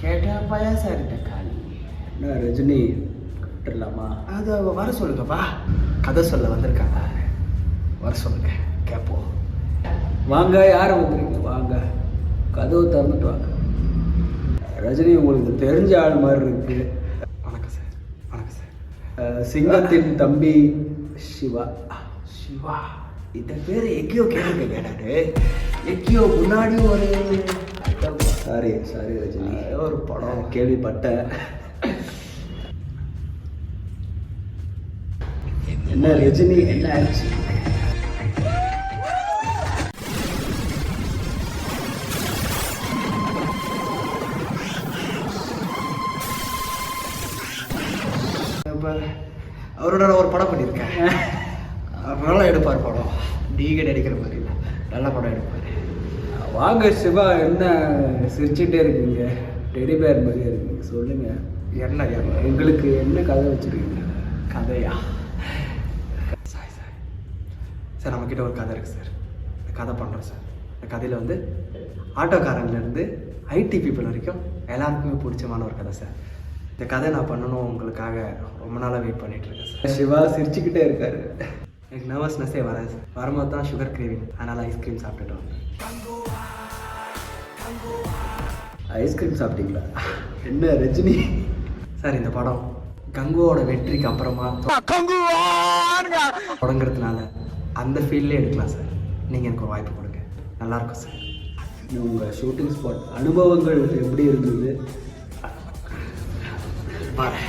கேட்டால் பயாசாரிட்ட காலி. என்ன ரஜினி விட்டுடலாமா? அதை வர சொல்லுங்கப்பா, கதை சொல்ல வந்திருக்காங்க, வர சொல்லுங்க கேட்போம். வாங்க, யார் வந்துருங்க? வாங்க, கதவு திறந்துட்டு வாங்க. ரஜினி உங்களுக்கு தெரிஞ்ச ஆள் மாதிரி இருக்கு. வணக்கம் சார். வணக்கம் சார். சிங்கத்தின் தம்பி சிவா. சிவா, இந்த பேர் எங்கேயோ கேட்டுருக்க கேட்டாரு. எங்கேயோ முன்னாடி ஒரு சாரி ரஜினி, ஒரு படம் கேள்விப்பட்டேன். என்ன ரஜினி, என்ன ஆச்சு? அவரோட நான் ஒரு படம் பண்ணியிருக்கேன். நல்லா எடுப்பார் படம், நீங்க நடிக்கிற மாதிரி இல்லை, நல்ல படம் எடுப்பார். வாங்க சிவா, என்ன சிரிச்சுட்டே இருக்கீங்க? டெடி பேர் மாதிரியே இருக்கீங்க. சொல்லுங்க, என்ன எங்களுக்கு என்ன கதை வச்சுருக்கீங்க? கதையா? சார் நம்மக்கிட்ட ஒரு கதை இருக்குது சார், இந்த கதை பண்ணுறோம் சார். இந்த கதையில் வந்து ஆட்டோக்காரன்லேருந்து ஐடி பீப்புள் வரைக்கும் எல்லாருக்குமே பிடிச்சமான ஒரு கதை சார். இந்த கதை நான் பண்ணணும் உங்களுக்காக ரொம்ப நாளாக வெயிட் பண்ணிகிட்ருக்கேன் சார். சிவா சிரிச்சுக்கிட்டே இருக்காரு. எனக்கு நர்வஸ்னஸே வராது சார். வரும்போது தான் சுகர் கிரேவிங், அதனால் ஐஸ்கிரீம் சாப்பிட்டுட்டு வந்தேன். ஐஸ்கிரீம் சாப்பிட்டீங்களா? என்ன ரஜினி சார், இந்த படம் கங்குவோட வெற்றிக்கு அப்புறமா தொடங்குறதுனால அந்த ஃபீல்ட்லேயே எடுக்கலாம் சார். நீங்கள் எனக்கு ஒரு வாய்ப்பு கொடுங்க, நல்லாயிருக்கும் சார். உங்கள் ஷூட்டிங் ஸ்பாட் அனுபவங்கள் எப்படி இருந்தது? பாரு.